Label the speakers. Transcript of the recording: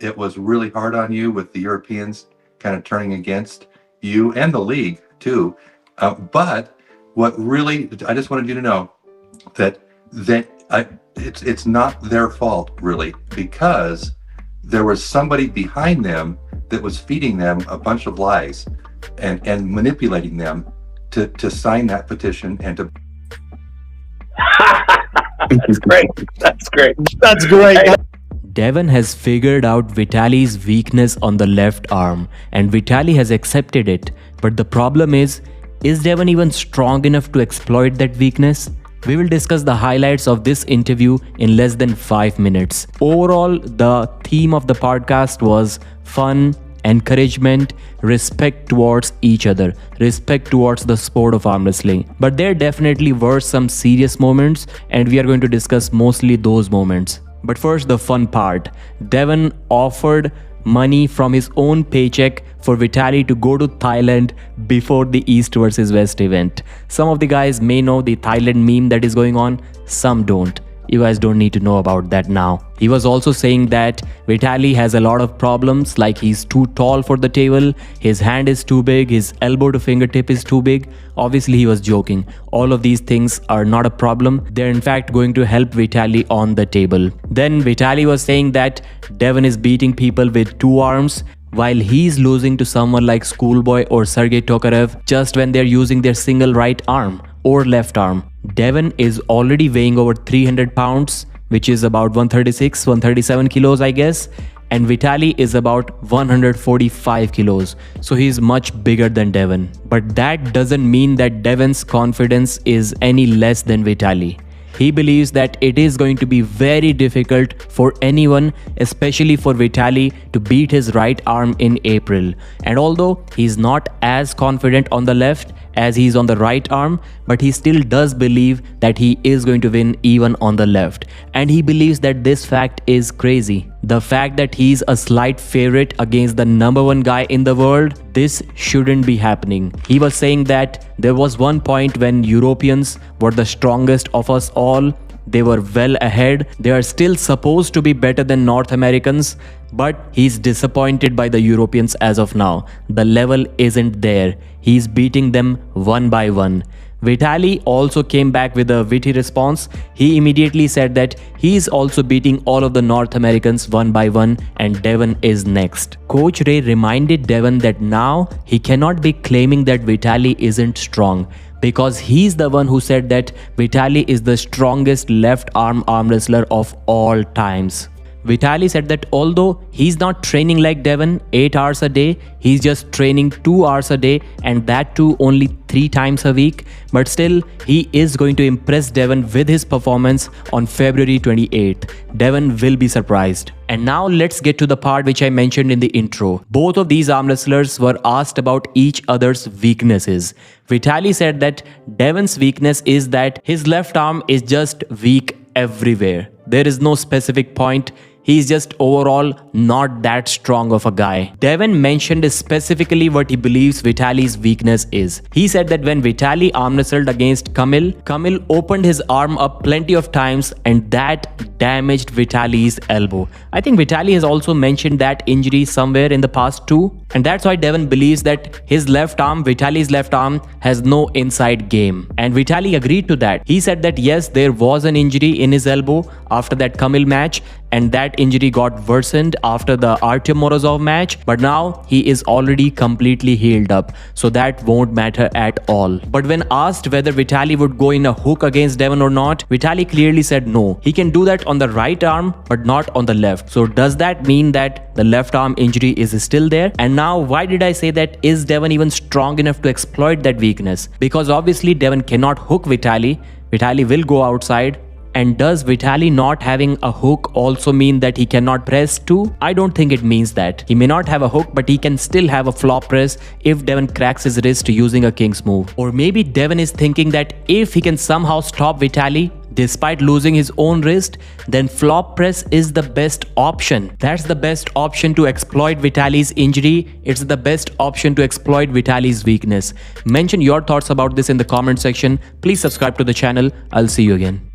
Speaker 1: it was really hard on you with the Europeans kind of turning against you and the league too. But what really, I just wanted you to know that it's not their fault really, because there was somebody behind them that was feeding them a bunch of lies and manipulating them to sign that petition and to.
Speaker 2: That's great. That's great.
Speaker 3: That's great.
Speaker 4: Devon has figured out Vitaly's weakness on the left arm, and Vitaly has accepted it. But the problem is Devon even strong enough to exploit that weakness? We will discuss the highlights of this interview in less than 5 minutes. Overall, the theme of the podcast was fun, encouragement, respect towards each other, respect towards the sport of arm wrestling. But there definitely were some serious moments, and we are going to discuss mostly those moments. But first, the fun part. Devon offered money from his own paycheck for Vitaly to go to Thailand before the East versus West event. Some of the guys may know the Thailand meme that is going on, some don't. You guys don't need to know about that now. He was also saying that Vitaly has a lot of problems, like he's too tall for the table, his hand is too big, his elbow to fingertip is too big. Obviously he was joking. All of these things are not a problem. They're in fact going to help Vitaly on the table. Then Vitaly was saying that Devon is beating people with 2 arms, while he's losing to someone like Schoolboy or Sergey Tokarev just when they're using their single right arm or left arm. Devon is already weighing over 300 pounds, which is about 136, 137 kilos, I guess. And Vitaly is about 145 kilos. So he's much bigger than Devon. But that doesn't mean that Devon's confidence is any less than Vitaly. He believes that it is going to be very difficult for anyone, especially for Vitaly, to beat his right arm in April. And although he's not as confident on the left as he's on the right arm, but he still does believe that he is going to win even on the left. And he believes that this fact is crazy. The fact that he's a slight favorite against the #1 guy in the world, this shouldn't be happening. He was saying that there was one point when Europeans were the strongest of us all. They were well ahead. They are still supposed to be better than North Americans, but he's disappointed by the Europeans as of now. The level isn't there. He's beating them one by one. Vitaly also came back with a witty response. He immediately said that he's also beating all of the North Americans one by one and Devon is next. Coach Ray reminded Devon that now he cannot be claiming that Vitaly isn't strong, because he's the one who said that Vitaly is the strongest left arm wrestler of all times. Vitaly said that although he's not training like Devon 8 hours a day, he's just training 2 hours a day, and that too only 3 times a week, but still he is going to impress Devon with his performance on February 28th. Devon will be surprised. And now let's get to the part which I mentioned in the intro. Both of these arm wrestlers were asked about each other's weaknesses. Vitaly said that Devon's weakness is that his left arm is just weak everywhere. There is no specific point. He's just overall not that strong of a guy. Devon mentioned specifically what he believes Vitaly's weakness is. He said that when Vitaly arm wrestled against Kamil opened his arm up plenty of times and that damaged Vitaly's elbow. I think Vitaly has also mentioned that injury somewhere in the past too. And that's why Devon believes that his left arm, Vitaly's left arm, has no inside game. And Vitaly agreed to that. He said that yes, there was an injury in his elbow after that Kamil match, and that injury got worsened after the Artyom Morozov match, but now he is already completely healed up, so that won't matter at all. But when asked whether Vitaly would go in a hook against Devon or not, Vitaly clearly said no. He can do that on the right arm, but not on the left. So does that mean that the left arm injury is still there? And now why did I say that? Is Devon even strong enough to exploit that weakness? Because obviously Devon cannot hook Vitaly. Vitaly will go outside. And does Vitaly not having a hook also mean that he cannot press too? I don't think it means that. He may not have a hook, but he can still have a flop press if Devon cracks his wrist using a king's move. Or maybe Devon is thinking that if he can somehow stop Vitaly despite losing his own wrist, then flop press is the best option. That's the best option to exploit Vitaly's injury. It's the best option to exploit Vitaly's weakness. Mention your thoughts about this in the comment section. Please subscribe to the channel. I'll see you again.